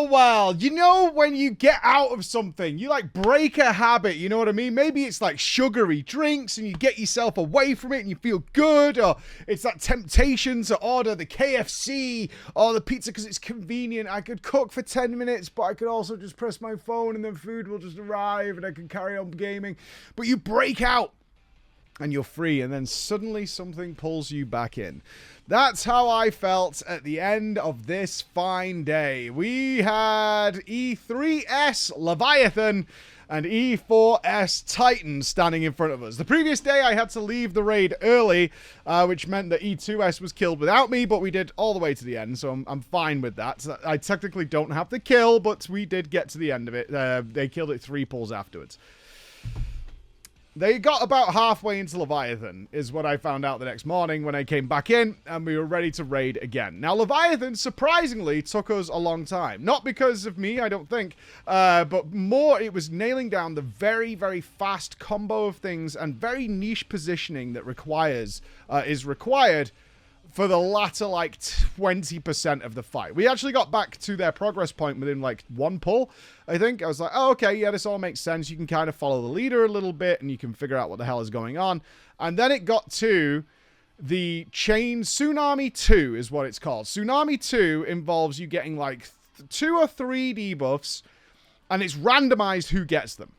Oh, well, you know when you get out of something, you like break a habit, you know what I mean? Maybe it's like sugary drinks and you get yourself away from it and you feel good, or it's that temptation to order the KFC or the pizza because it's convenient. I could cook for 10 minutes, but I could also just press my phone and then food will just arrive and I can carry on gaming. But you break out and you're free, and then suddenly something pulls you back in. That's how I felt at the end of this fine day. We had E3S Leviathan and E4S Titan standing in front of us. The previous day I had to leave the raid early, which meant that E2S was killed without me, but we did all the way to the end, so I'm fine with that. So I technically don't have the kill, but we did get to the end of it. They killed it 3 pulls afterwards. They got about halfway into Leviathan, is what I found out the next morning when I came back in, and we were ready to raid again. Now, Leviathan, surprisingly, took us a long time. Not because of me, I don't think, but more it was nailing down the very, very fast combo of things and very niche positioning that is required for the latter, like, 20% of the fight. We actually got back to their progress point within, like, 1 pull, I think. I was like, oh, okay, yeah, this all makes sense. You can kind of follow the leader a little bit, and you can figure out what the hell is going on. And then it got to the chain Tsunami 2 is what it's called. Tsunami 2 involves you getting, like, 2 or 3 debuffs, and it's randomized who gets them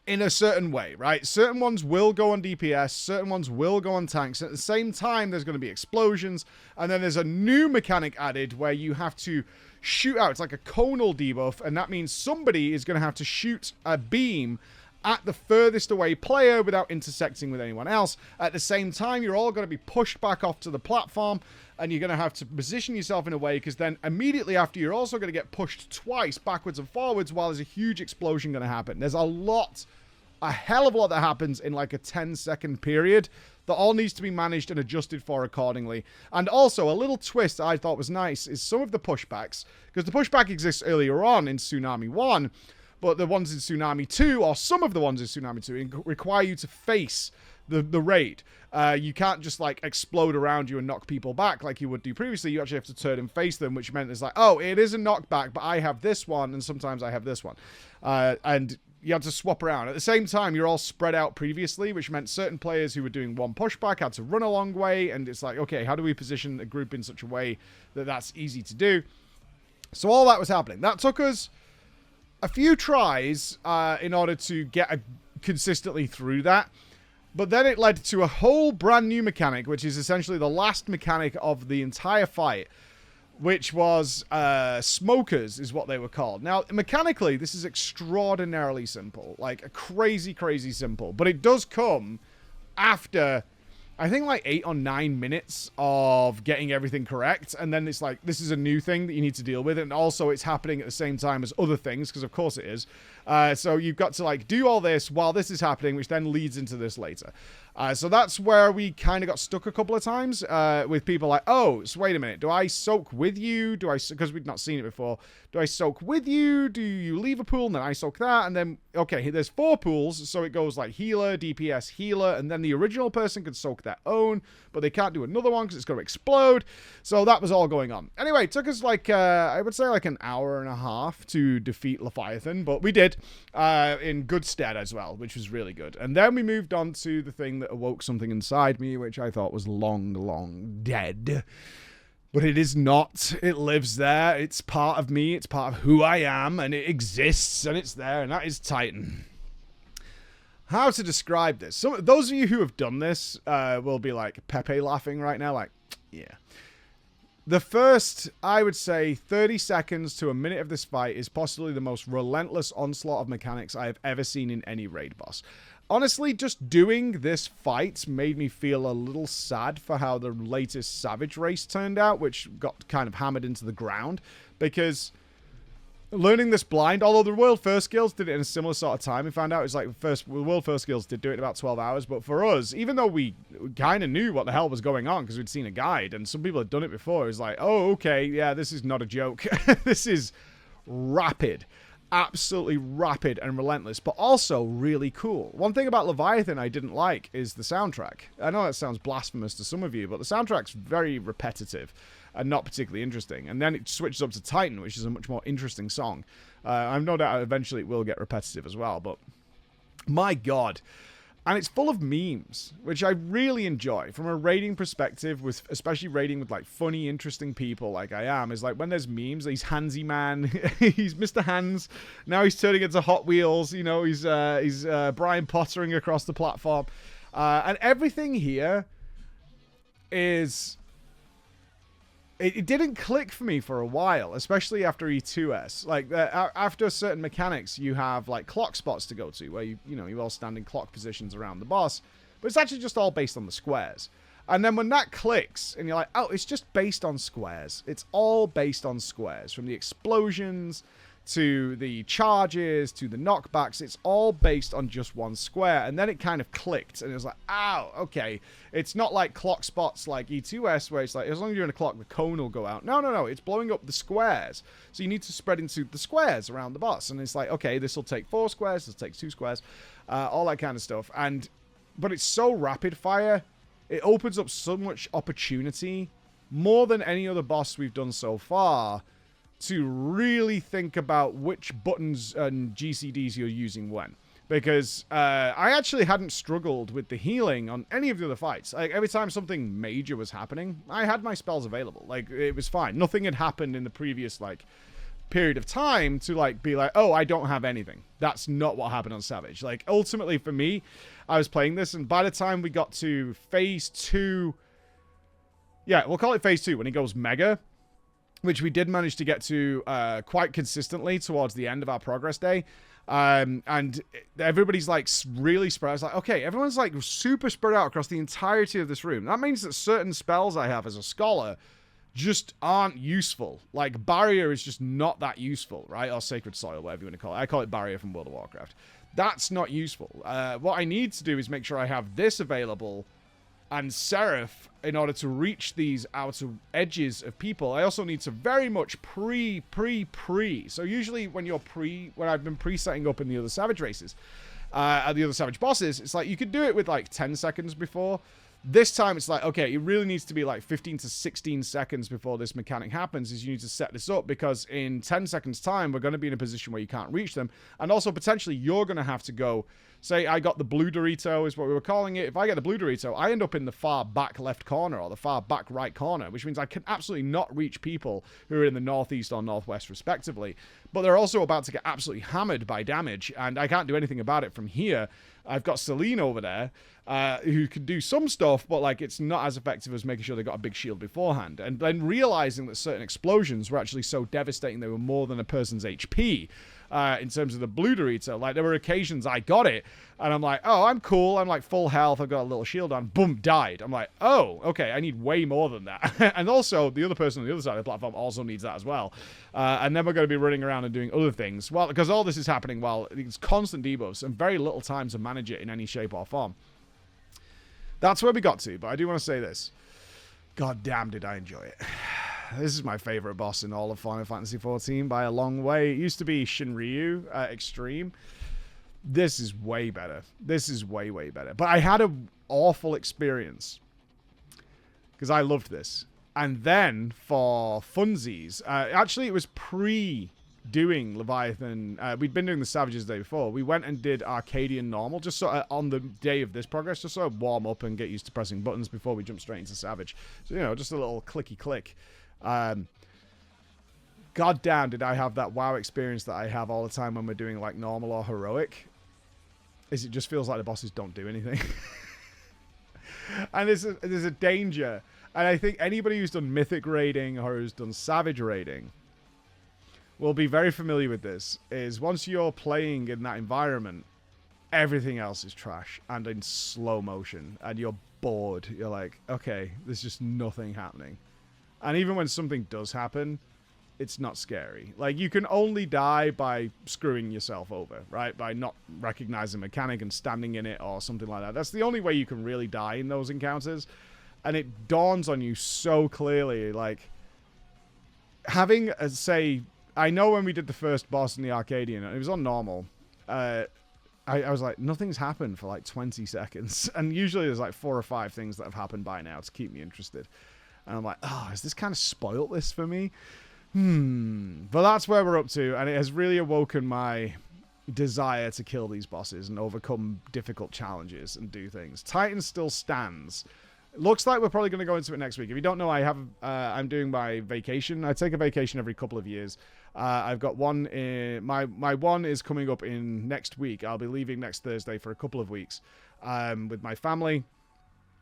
in a certain way, right? Certain ones will go on DPS, certain ones will go on tanks. At the same time, there's going to be explosions, and then there's a new mechanic added where you have to shoot out. It's like a conal debuff, and that means somebody is going to have to shoot a beam at the furthest away player without intersecting with anyone else. At the same time, you're all going to be pushed back off to the platform, and you're going to have to position yourself in a way, because then immediately after, you're also going to get pushed twice backwards and forwards while there's a huge explosion going to happen. There's a hell of a lot that happens in like a 10-second period that all needs to be managed and adjusted for accordingly. And also, a little twist I thought was nice is some of the pushbacks, because the pushback exists earlier on in Tsunami 1, but the ones in Tsunami 2, or some of the ones in Tsunami 2, require you to face the raid. You can't just like explode around you and knock people back like you would do previously. You actually have to turn and face them, which meant it's like, oh, it is a knockback, but I have this one, and sometimes I have this one. And you had to swap around. At the same time, you're all spread out previously, which meant certain players who were doing one pushback had to run a long way, and it's like, okay, how do we position a group in such a way that that's easy to do? So all that was happening. That took us a few tries in order to get consistently through that. But then it led to a whole brand new mechanic, which is essentially the last mechanic of the entire fight, which was smokers, is what they were called. Now, mechanically, this is extraordinarily simple. Like, crazy, crazy simple. But it does come after, I think, like 8 or 9 minutes of getting everything correct. And then it's like, this is a new thing that you need to deal with. And also, it's happening at the same time as other things, because of course it is. So you've got to, like, do all this while this is happening, which then leads into this later. So that's where we kind of got stuck a couple of times with people like, oh, so wait a minute. Do I soak with you? Because we've not seen it before. Do I soak with you? Do you leave a pool and then I soak that? And then, okay, there's 4 pools. So it goes like healer, DPS, healer. And then the original person can soak their own, but they can't do another one because it's going to explode. So that was all going on. Anyway, it took us like, I would say like an hour and a half to defeat Leviathan, but we did in good stead as well, which was really good. And then we moved on to the thing that awoke something inside me, which I thought was long, long dead. But it is not. It lives there. It's part of me. It's part of who I am, and it exists, and it's there, and that is Titan. How to describe this? Those of you who have done this will be like Pepe laughing right now, like, yeah. The first, I would say, 30 seconds to a minute of this fight is possibly the most relentless onslaught of mechanics I have ever seen in any raid boss. Honestly, just doing this fight made me feel a little sad for how the latest Savage race turned out, which got kind of hammered into the ground, because learning this blind, although the World First Skills did it in a similar sort of time, we found out it's like the World First Skills did do it in about 12 hours, but for us, even though we kind of knew what the hell was going on because we'd seen a guide, and some people had done it before, it was like, oh, okay, yeah, this is not a joke. This is rapid. Absolutely rapid and relentless, but also really cool. One thing about Leviathan I didn't like is the soundtrack. I know that sounds blasphemous to some of you, but the soundtrack's very repetitive. and not particularly interesting. And then it switches up to Titan, which is a much more interesting song. I've no doubt eventually it will get repetitive as well, but my God. And it's full of memes, which I really enjoy. From a raiding perspective, with especially raiding with like funny, interesting people like I am, is like when there's memes, he's Hansy Man, he's Mr. Hands, now he's turning into Hot Wheels, you know, he's Brian Pottering across the platform. And everything here is... It didn't click for me for a while, especially after E2S. Like, after certain mechanics, you have, like, clock spots to go to, where, you all stand in clock positions around the boss. But it's actually just all based on the squares. And then when that clicks, and you're like, oh, it's just based on squares. It's all based on squares. From the explosions to the charges, to the knockbacks, it's all based on just one square. And then it kind of clicked, and it was like, ow, okay. It's not like clock spots like E2S, where it's like, as long as you're in a clock, the cone will go out. No, it's blowing up the squares. So you need to spread into the squares around the boss. And it's like, okay, this will take 4 squares, this will take 2 squares, all that kind of stuff. But it's so rapid fire, it opens up so much opportunity, more than any other boss we've done so far, to really think about which buttons and GCDs you're using when. Because I actually hadn't struggled with the healing on any of the other fights. Like, every time something major was happening, I had my spells available. Like, it was fine. Nothing had happened in the previous, like, period of time to, like, be like, oh, I don't have anything. That's not what happened on Savage. Like, ultimately, for me, I was playing this, and by the time we got to Phase 2... Yeah, we'll call it Phase 2, when he goes Mega, which we did manage to get to quite consistently towards the end of our progress day. And everybody's like really spread out. It's like, okay, everyone's like super spread out across the entirety of this room. That means that certain spells I have as a scholar just aren't useful. Like, Barrier is just not that useful, right? Or Sacred Soil, whatever you want to call it. I call it Barrier from World of Warcraft. That's not useful. What I need to do is make sure I have this available and Seraph in order to reach these outer edges of people. I also need to very much pre. So usually when I've been pre-setting up in the other Savage races, the other Savage bosses, it's like you could do it with like 10 seconds before. This time it's like, okay, it really needs to be like 15 to 16 seconds before this mechanic happens, is you need to set this up, because in 10 seconds time, we're going to be in a position where you can't reach them. And also potentially you're going to have to go, say I got the blue Dorito is what we were calling it. If I get the blue Dorito, I end up in the far back left corner or the far back right corner, which means I can absolutely not reach people who are in the northeast or northwest respectively. But they're also about to get absolutely hammered by damage, and I can't do anything about it from here. I've got Celine over there, who can do some stuff, but like it's not as effective as making sure they got a big shield beforehand. And then realizing that certain explosions were actually so devastating they were more than a person's HP. In terms of the blue Dorito, like there were occasions I got it, and I'm like, oh, I'm cool, I'm like full health, I've got a little shield on, boom, died. I'm like, oh, okay, I need way more than that. And also, the other person on the other side of the platform also needs that as well. And then we're going to be running around and doing other things. Well, because all this is happening while it's constant debuffs and very little time to manage it in any shape or form. That's where we got to, but I do want to say this. God damn, did I enjoy it. This is my favorite boss in all of Final Fantasy XIV by a long way. It used to be Shinryu Extreme. This is way better. This is way, way better. But I had an awful experience because I loved this. And then for funsies, actually it was pre-doing Leviathan. We'd been doing the Savages the day before. We went and did Arcadian Normal, just sort of on the day of this progress, just sort of warm up and get used to pressing buttons before we jump straight into Savage. So, you know, just a little clicky click. God damn, did I have that WoW experience that I have all the time when we're doing like normal or heroic. Is it just feels like the bosses don't do anything. And there's a danger. And I think anybody who's done Mythic raiding or who's done Savage raiding will be very familiar with this, is once you're playing in that environment, everything else is trash and in slow motion, and you're bored. You're like, okay, there's just nothing happening. And even when something does happen, it's not scary. Like, you can only die by screwing yourself over, right? By not recognizing a mechanic and standing in it or something like that. That's the only way you can really die in those encounters. And it dawns on you so clearly, like, having, say, I know when we did the first boss in the Arcadian, and it was on normal, I was like, nothing's happened for like 20 seconds. And usually there's like 4 or 5 things that have happened by now to keep me interested. And I'm like, oh, has this kind of spoiled this for me? But that's where we're up to, and it has really awoken my desire to kill these bosses and overcome difficult challenges and do things. Titan still stands. Looks like we're probably going to go into it next week. If you don't know, I'm doing my vacation. I take a vacation every couple of years. I've got one in, my one is coming up in next week. I'll be leaving next Thursday for a couple of weeks with my family.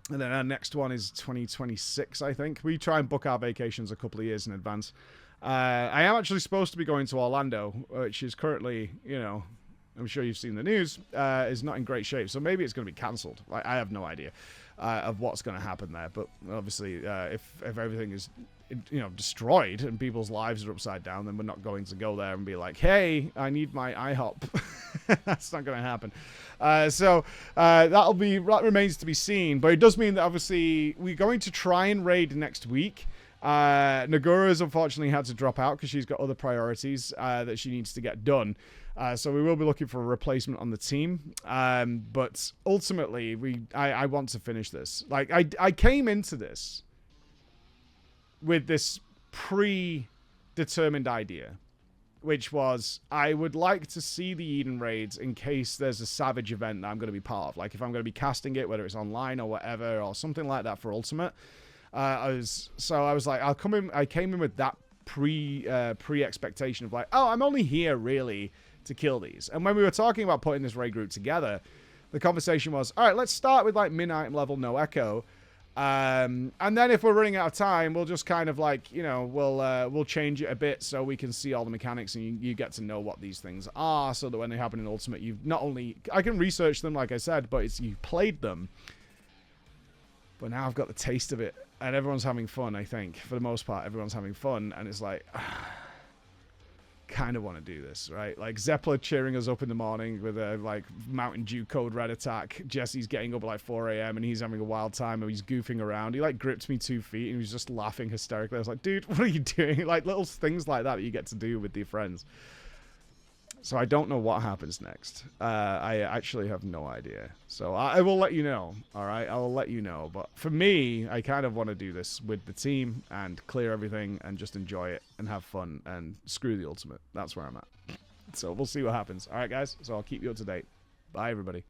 And then our next one is 2026, I think. We try and book our vacations a couple of years in advance. I am actually supposed to be going to Orlando, which is currently, you know, I'm sure you've seen the news, is not in great shape. So maybe it's going to be cancelled. I have no idea of what's going to happen there. But obviously, if everything is, you know, destroyed and people's lives are upside down, then we're not going to go there and be like, hey, I need my IHOP. That's not going to happen. That remains to be seen. But it does mean that obviously we're going to try and raid next week. Nagura's unfortunately had to drop out because she's got other priorities that she needs to get done. So we will be looking for a replacement on the team. But ultimately, I want to finish this. Like, I came into this with this predetermined idea, which was I would like to see the Eden raids in case there's a savage event that I'm going to be part of. Like, if I'm going to be casting it, whether it's online or whatever, or something like that for Ultimate. I was like, I came in with that pre-expectation of like, oh, I'm only here really to kill these. And when we were talking about putting this raid group together, the conversation was, all right, let's start with like min item level, no echo. And then if we're running out of time, we'll just kind of like, you know, we'll change it a bit so we can see all the mechanics and you get to know what these things are, so that when they happen in Ultimate, you've not only, I can research them, like I said, but it's you've played them. But now I've got the taste of it, and everyone's having fun, I think. For the most part, everyone's having fun, and it's like, kind of want to do this, right? Like, Zeppler cheering us up in the morning with a, like, Mountain Dew Code Red attack. Jesse's getting up at, like, 4 a.m., and he's having a wild time, and he's goofing around. He, like, gripped me 2 feet, and he was just laughing hysterically. I was like, dude, what are you doing? Like, little things like that you get to do with your friends. So I don't know what happens next. I actually have no idea. So I will let you know, all right? I will let you know. But for me, I kind of want to do this with the team and clear everything and just enjoy it and have fun and screw the Ultimate. That's where I'm at. So we'll see what happens. All right, guys? So I'll keep you up to date. Bye, everybody.